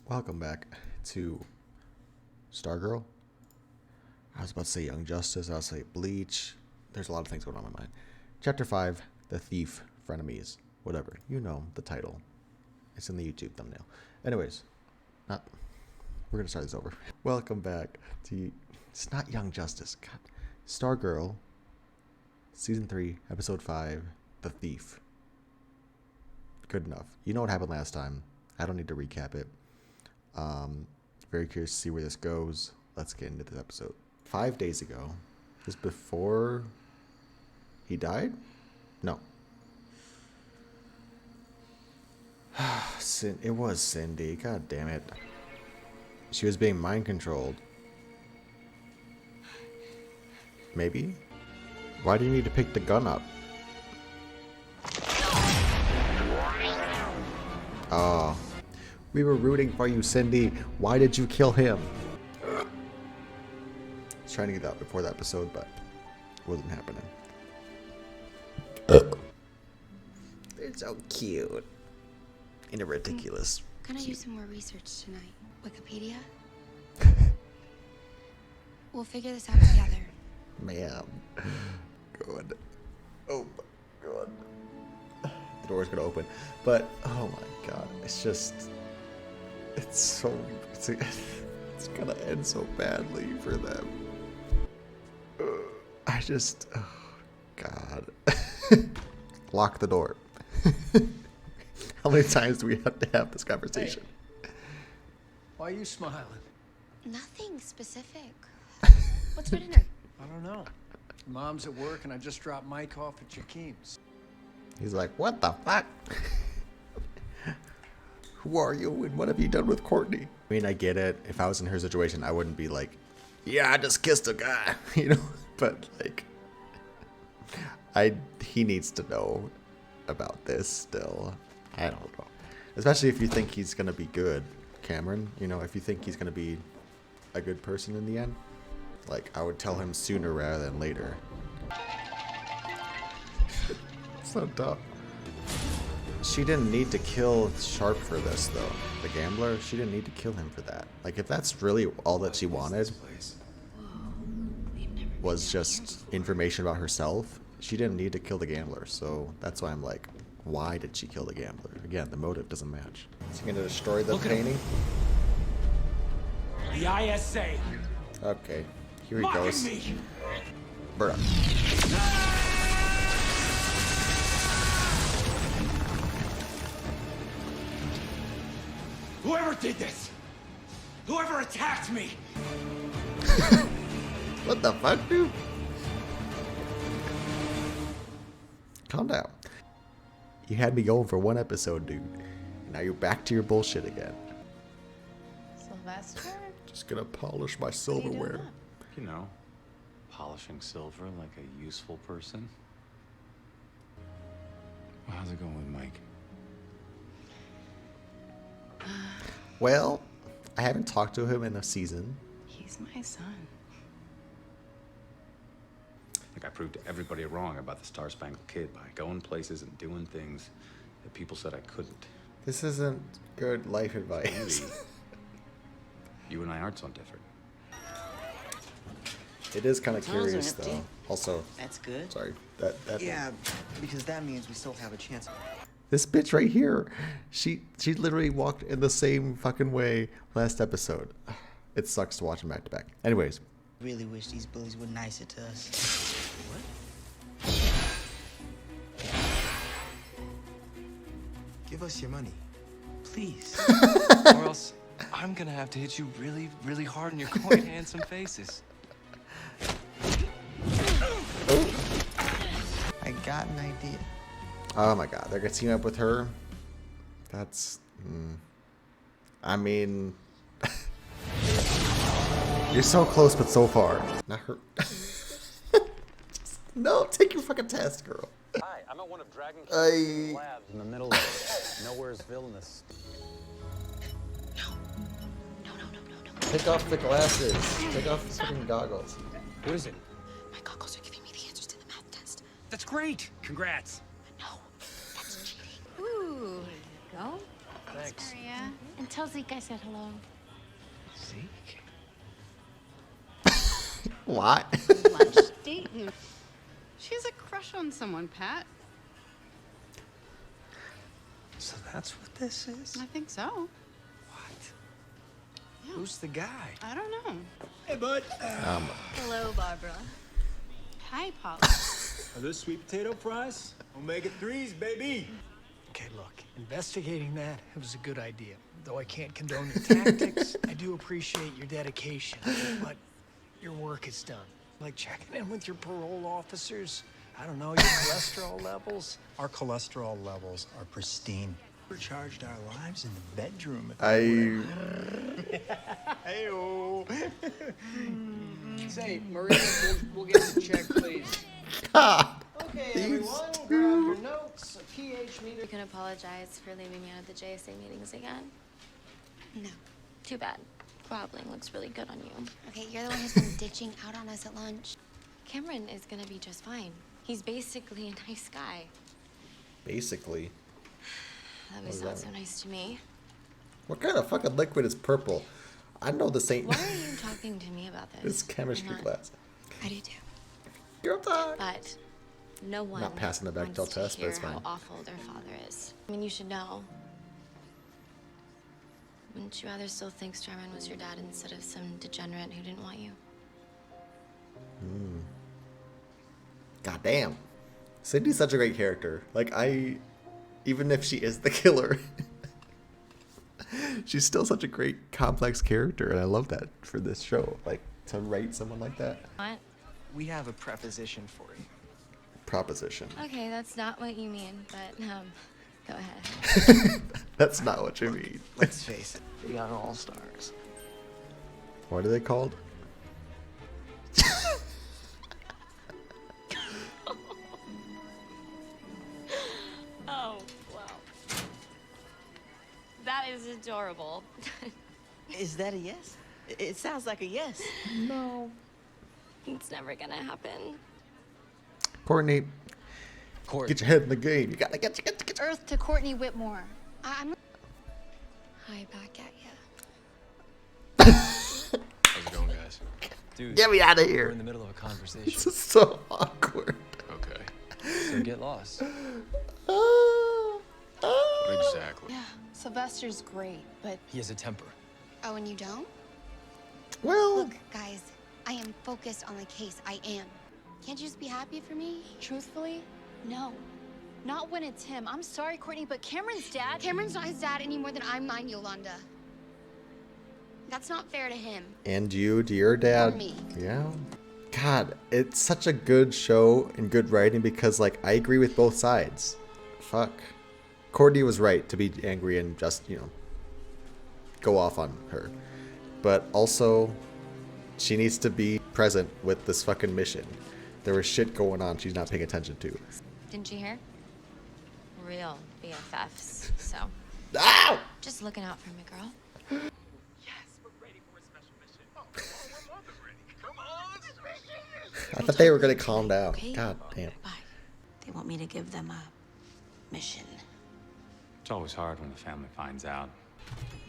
Welcome back to Stargirl. I was about to say Young Justice. I was about to say Bleach. There's a lot of things going on in my mind. Chapter 5, The Thief, Frenemies. Whatever. You know the title. It's in the YouTube thumbnail. Anyways, we're going to start this over. Welcome back to... It's not Young Justice. God. Stargirl, Season 3, Episode 5, The Thief. Good enough. You know what happened last time. I don't need to recap it. Very curious to see where this goes. Let's get into this episode. 5 days ago, just before he died? No. It was Cindy. God damn it. She was being mind controlled. Maybe? Why do you need to pick the gun up? Oh. We were rooting for you, Cindy. Why did you kill him? I was trying to get that before the episode, but it wasn't happening. They're so cute. And ridiculous. Gonna do some more research tonight. Wikipedia? We'll figure this out together. Ma'am. Good. Oh my god. The door's gonna open. But, oh my god. It's just... It's gonna end so badly for them. I just... Oh, God. Lock the door. How many times do we have to have this conversation? Hey. Why are you smiling? Nothing specific. What's for dinner? I don't know. Mom's at work and I just dropped Mike off at Jakeem's. He's like, what the fuck? Who are you and what have you done with Courtney? I mean, I get it. If I was in her situation, I wouldn't be like, yeah, I just kissed a guy, you know? But like, he needs to know about this still. I don't know. Especially if you think he's going to be good, Cameron. You know, if you think he's going to be a good person in the end. Like, I would tell him sooner rather than later. So dumb. She didn't need to kill Sharp for this, though. The gambler, she didn't need to kill him for that. Like, if that's really all that she wanted, was just information about herself, she didn't need to kill the gambler. So that's why I'm like, why did she kill the gambler? Again, the motive doesn't match. Is he going to destroy the painting? The ISA. Okay, here he goes. Bruh. Whoever did this, whoever attacked me. What the fuck, dude? Calm down. You had me going for one episode, dude. Now you're back to your bullshit again. Sylvester? Just gonna polish my silverware. You know, polishing silver like a useful person. Well, how's it going with Mike? Well, I haven't talked to him in a season. He's my son. Like, I proved everybody wrong about the Star Spangled Kid by going places and doing things that people said I couldn't. This isn't good life advice. Maybe you and I aren't so different. It is kind of Tunnels are curious, empty. though. Also, That's good. sorry. That Yeah, because that means we still have a chance. This bitch right here, she literally walked in the same fucking way last episode. It sucks to watch them back to back. Anyways. Really wish these bullies were nicer to us. What? Give us your money, please. Or else I'm gonna have to hit you really, really hard in your quite handsome faces. I got an idea. Oh my god, they're gonna team up with her? That's... I mean... You're so close, but so far. Not her... No, take your fucking test, girl. Hi, I'm at one of Dragon King's labs in the middle of Nowheresville in this. No. Take off the glasses. Take off the fucking goggles. What is it? My goggles are giving me the answers to the math test. That's great. Congrats. No, that's cheating. Ooh, go. Thanks. Maria. And tell Zeke I said hello. Zeke? What? Lunch date? She has a crush on someone, Pat. So that's what this is? I think so. What? Who's the guy? I don't know. Hey, bud. Hello, Barbara. Hi, Paul. Are those sweet potato fries? Omega 3s, baby. Okay, look, investigating that, it was a good idea. Though I can't condone your tactics, I do appreciate your dedication. But your work is done. Like checking in with your parole officers. I don't know, your cholesterol levels. Our cholesterol levels are pristine. We charged our lives in the bedroom. Hey-oh. Say, Maria, we'll get the check, please. Okay, everyone, grab your notes. A pH meter. You can apologize for leaving me out of the JSA meetings again. No. Too bad. Groveling looks really good on you. Okay, you're the one who's been ditching out on us at lunch. Cameron is gonna be just fine. He's basically a nice guy. Basically. That would sound so nice to me. What kind of fucking liquid is purple? I know this ain't. Why are you talking to me about this? It's chemistry I'm not- class. I do too. Girl talk. But no one Not passing the Bechdel wants to test, but hear it's fine. how awful their father is. I mean, you should know. Wouldn't you rather still think Starman was your dad instead of some degenerate who didn't want you? God damn. Cindy's such a great character. Like, even if she is the killer, she's still such a great, complex character, and I love that for this show. Like, to write someone like that. What? We have a preposition for you. Proposition. Okay, that's not what you mean, but, go ahead. That's not what you mean. Let's face it, they got all-stars. What are they called? Oh, wow. That is adorable. Is that a yes? It sounds like a yes. No. It's never gonna happen. Courtney, Court. get your head in the game. You gotta get Earth to Courtney Whitmore. I'm... Hi, back at ya. How's it going, guys? Dude, Get me out of we're here. in the middle of a conversation. This is so awkward. Okay. So get lost. Ah, ah. Exactly. Yeah, Sylvester's great, but He has a temper. Oh, and you don't? Well, Look, guys, I am focused on the case. I am. Can't you just be happy for me? truthfully, no. Not when it's him. I'm sorry, Courtney, but Cameron's dad... Cameron's not his dad any more than I'm mine, Yolanda. That's not fair to him. And you to your dad. Or me. Yeah. God, it's such a good show and good writing because, like, I agree with both sides. Fuck. Courtney was right to be angry and just, go off on her. But also, she needs to be present with this fucking mission. There was shit going on she's not paying attention to. Didn't you hear? Real BFFs, so. Ow! Just looking out for me, girl. I thought they were gonna calm down. Okay. God damn. Bye. They want me to give them a mission. It's always hard when the family finds out.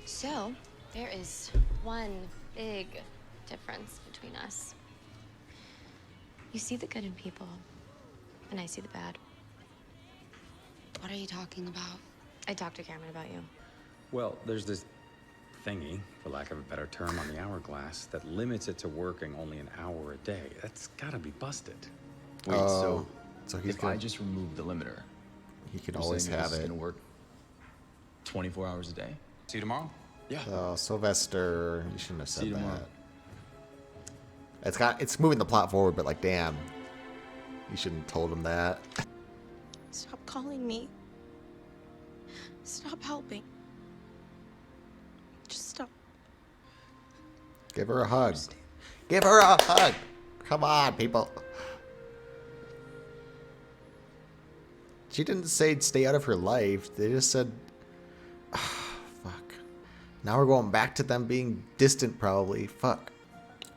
So, there is one big difference between us. You see the good in people, and I see the bad. What are you talking about? I talked to Cameron about you. Well, there's this thingy, for lack of a better term, on the hourglass that limits it to working only an hour a day. That's gotta be busted. Wait, so he's if gonna, I just remove the limiter, he can you're always saying have it's it. gonna work 24 hours a day? See you tomorrow? Yeah. Oh, Sylvester, you shouldn't have See said you tomorrow. that. It's moving the plot forward, but like, damn, you shouldn't have told him that. Stop calling me. Stop helping. Just stop. Give her a hug. Give her a hug. Come on, people. She didn't say stay out of her life. They just said, fuck. Now we're going back to them being distant, probably. Fuck.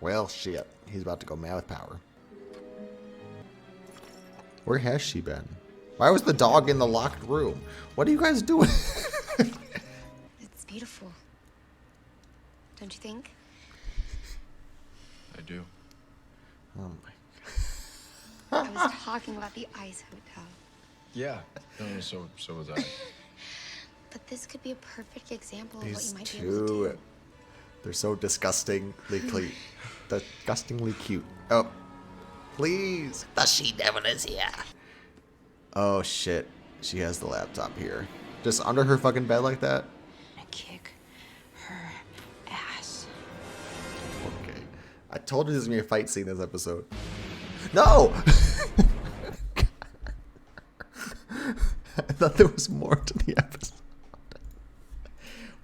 Well, shit. He's about to go mad with power. Where has she been? Why was the dog in the locked room? What are you guys doing? beautiful. Don't you think? I do. Oh my. I was talking about the ice hotel. Yeah. No, so was I. But this could be a perfect example of what These you might be able to two, do. they're so disgustingly cute. Oh, please. The she-devil is here. Oh shit, she has the laptop here. Just under her fucking bed like that? Kick her ass. Okay. I told you this was gonna be a fight scene this episode. No! I thought there was more to the episode.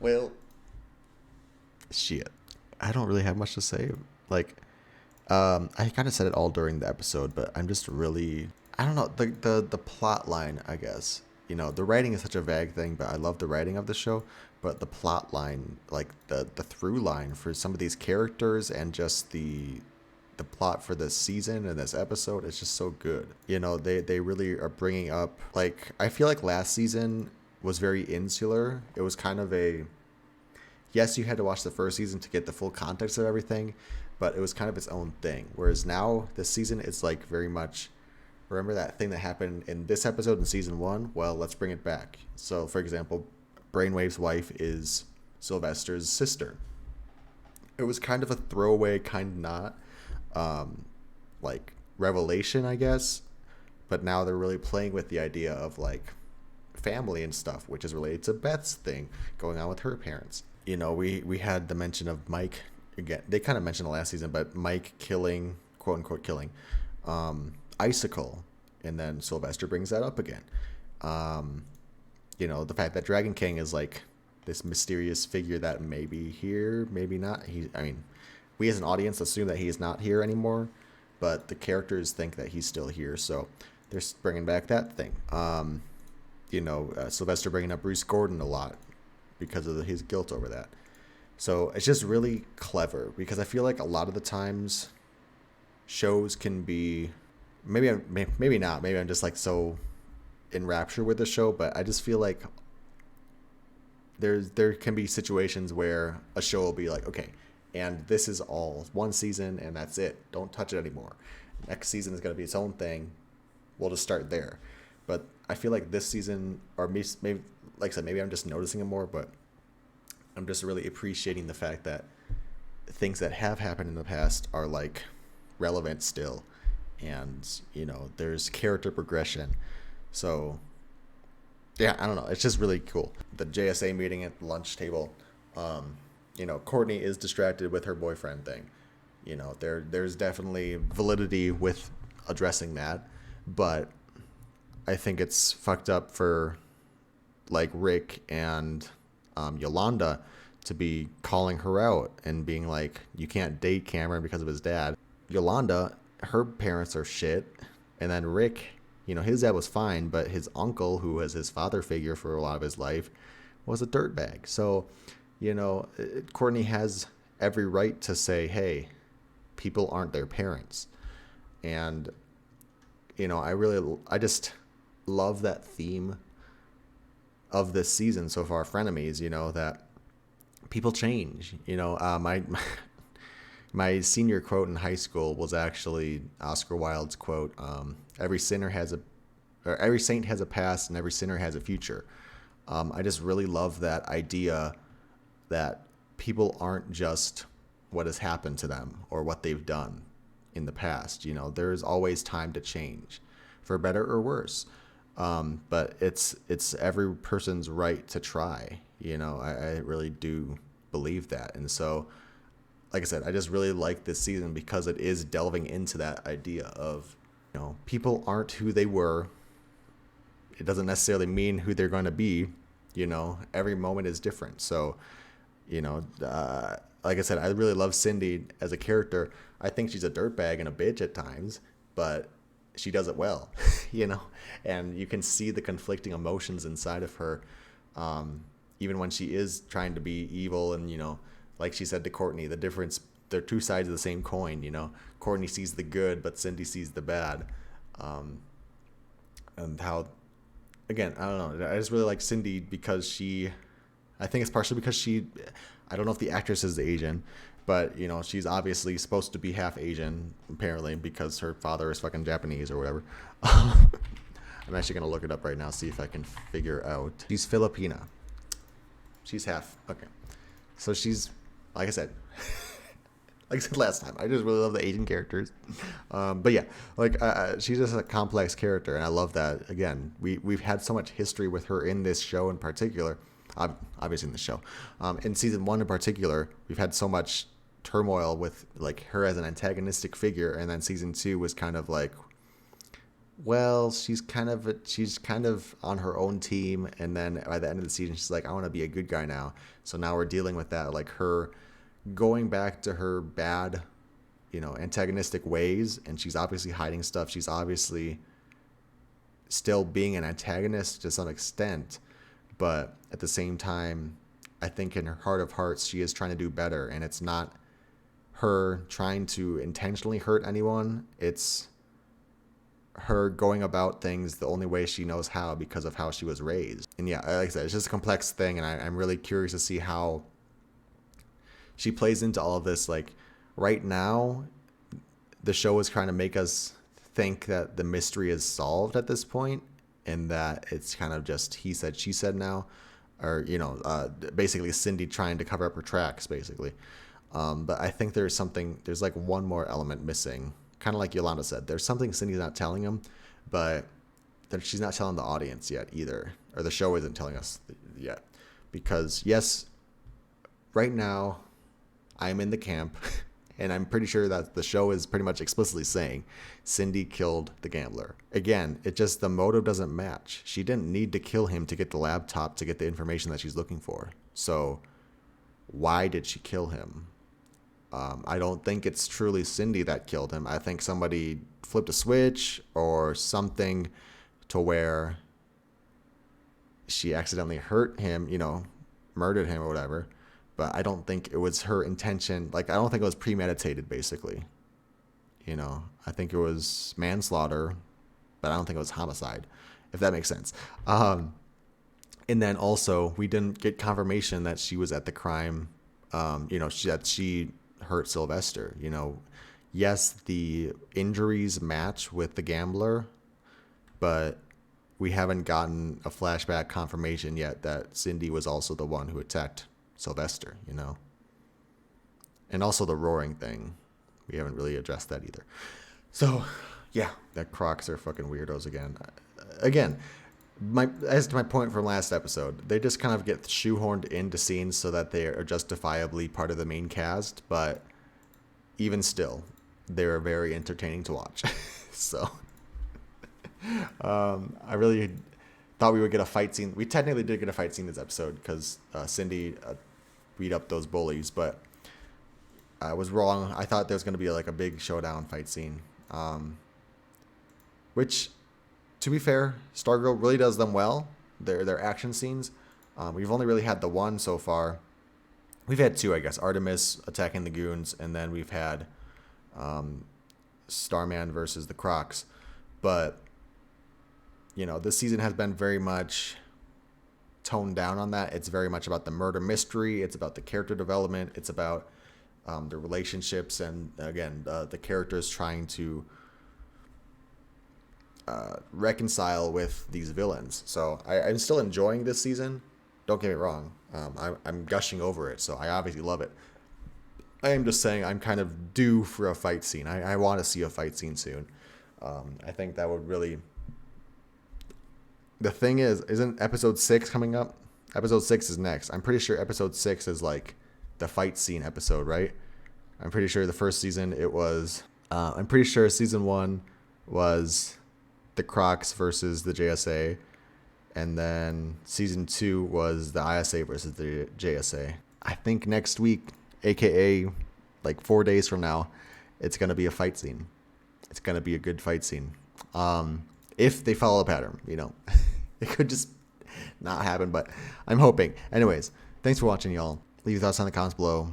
Well, shit. I don't really have much to say. Like, I kind of said it all during the episode, but I'm just really, I don't know, the plot line, I guess. You know, the writing is such a vague thing, but I love the writing of the show. But the plot line, like the through line for some of these characters and just the plot for this season and this episode is just so good. You know, they really are bringing up, like, I feel like last season was very insular. It was kind of a, yes, you had to watch the first season to get the full context of everything, but it was kind of its own thing. Whereas now this season it's like very much, remember that thing that happened in this episode in season 1? Well, let's bring it back. So for example, Brainwave's wife is Sylvester's sister. It was kind of a throwaway, kind of not, like revelation, I guess, but now they're really playing with the idea of like family and stuff, which is related to Beth's thing going on with her parents. You know, we had the mention of Mike again. They kind of mentioned the last season, but Mike killing, quote unquote killing, Icicle, and then Sylvester brings that up again. You know, the fact that Dragon King is like this mysterious figure that may be here, maybe not. I mean, we as an audience assume that he is not here anymore, but the characters think that he's still here, so they're bringing back that thing. You know, Sylvester bringing up Bruce Gordon a lot because of his guilt over that. So it's just really clever, because I feel like a lot of the times shows can be, maybe not, maybe I'm just like so in rapture with the show, but I just feel like there can be situations where a show will be like, okay, and this is all one season and that's it, don't touch it anymore. Next season is going to be its own thing, we'll just start there. But I feel like this season, or maybe, like I said, maybe I'm just noticing it more, but I'm just really appreciating the fact that things that have happened in the past are like relevant still, and you know, there's character progression. So yeah, I don't know, it's just really cool. The JSA meeting at the lunch table, you know, Courtney is distracted with her boyfriend thing. You know, there's definitely validity with addressing that, but I think it's fucked up for like Rick and Yolanda to be calling her out and being like, you can't date Cameron because of his dad. Yolanda, her parents are shit, and then Rick, you know, his dad was fine, but his uncle, who was his father figure for a lot of his life, was a dirtbag. So, you know, Courtney has every right to say, hey, people aren't their parents. And, you know, I just love that theme of this season so far, Frenemies, you know, that people change. You know, my senior quote in high school was actually Oscar Wilde's quote, every saint has a past and every sinner has a future. I just really love that idea that people aren't just what has happened to them or what they've done in the past. You know, there's always time to change, for better or worse. But it's every person's right to try. You know, I really do believe that. And so, like I said, I just really like this season because it is delving into that idea of, you know, people aren't who they were. It doesn't necessarily mean who they're going to be. You know, every moment is different. So, you know, like I said, I really love Cindy as a character. I think she's a dirtbag and a bitch at times, but she does it well, you know, and you can see the conflicting emotions inside of her, even when she is trying to be evil. And, you know, like she said to Courtney, the difference, they're two sides of the same coin. You know, Courtney sees the good, but Cindy sees the bad. And how, again, I don't know, I just really like Cindy because she, I think it's partially because I don't know if the actress is Asian, but you know, she's obviously supposed to be half Asian apparently because her father is fucking Japanese or whatever. I'm actually gonna look it up right now, see if I can figure out. She's Filipina. She's half. Okay, so she's, like I said, like I said last time, I just really love the Asian characters. But yeah, like she's just a complex character, and I love that. Again, we've had so much history with her in this show in particular. Obviously in the show, in season 1 in particular, we've had so much turmoil with like her as an antagonistic figure, and then season 2 was kind of like, well, she's kind of on her own team, and then by the end of the season, she's like, I want to be a good guy now. So now we're dealing with that, like her going back to her bad, you know, antagonistic ways, and she's obviously hiding stuff. She's obviously still being an antagonist to some extent, but at the same time, I think in her heart of hearts, she is trying to do better, and it's not her trying to intentionally hurt anyone. It's her going about things the only way she knows how because of how she was raised. And yeah, like I said, it's just a complex thing, and I'm really curious to see how she plays into all of this. Like right now, the show is trying to make us think that the mystery is solved at this point, and that it's kind of just he said, she said now, or, you know, basically Cindy trying to cover up her tracks, basically. But I think there's like one more element missing. Kind of like Yolanda said, there's something Cindy's not telling him, but that she's not telling the audience yet either, or the show isn't telling us yet. Because yes, right now, I'm in the camp, and I'm pretty sure that the show is pretty much explicitly saying Cindy killed the gambler. Again, it just, the motive doesn't match. She didn't need to kill him to get the laptop to get the information that she's looking for. So why did she kill him? I don't think it's truly Cindy that killed him. I think somebody flipped a switch or something to where she accidentally hurt him, you know, murdered him or whatever. But I don't think it was her intention. Like, I don't think it was premeditated, basically. You know, I think it was manslaughter, but I don't think it was homicide, if that makes sense. And then also, we didn't get confirmation that she was at the crime, you know, that she hurt Sylvester. You know, yes, the injuries match with the gambler, but we haven't gotten a flashback confirmation yet that Cindy was also the one who attacked Sylvester, you know. And also the roaring thing, we haven't really addressed that either. So yeah, that Crocs are fucking weirdos again. As to my point from last episode, they just kind of get shoehorned into scenes so that they are justifiably part of the main cast, but even still, they're very entertaining to watch. So I really thought we would get a fight scene. We technically did get a fight scene this episode because Cindy beat up those bullies, but I was wrong. I thought there was going to be like a big showdown fight scene, which, to be fair, Stargirl really does them well. Their action scenes. We've only really had the one so far. We've had two, I guess. Artemis attacking the goons, and then we've had Starman versus the Crocs. But, you know, this season has been very much toned down on that. It's very much about the murder mystery. It's about the character development. It's about the relationships, and again, the characters trying to reconcile with these villains. So I'm still enjoying this season. Don't get me wrong. I'm gushing over it, so I obviously love it. I am just saying I'm kind of due for a fight scene. I want to see a fight scene soon. I think that would really... The thing is, isn't episode 6 coming up? Episode 6 is next. I'm pretty sure episode 6 is like the fight scene episode, right? I'm pretty sure the first season it was... I'm pretty sure season 1 was the Crocs versus the JSA. And then season 2 was the ISA versus the JSA. I think next week, aka like 4 days from now, it's going to be a fight scene. It's going to be a good fight scene. If they follow the pattern, you know. It could just not happen, but I'm hoping. Anyways, thanks for watching, y'all. Leave your thoughts in the comments below.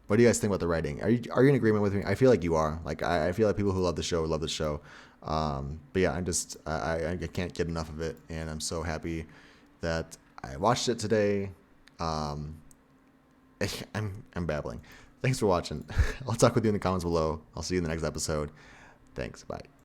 What do you guys think about the writing? Are you in agreement with me? I feel like you are. Like, I feel like people who love the show love the show. But yeah, I can't get enough of it, and I'm so happy that I watched it today. I'm babbling. Thanks for watching. I'll talk with you in the comments below. I'll see you in the next episode. Thanks. Bye.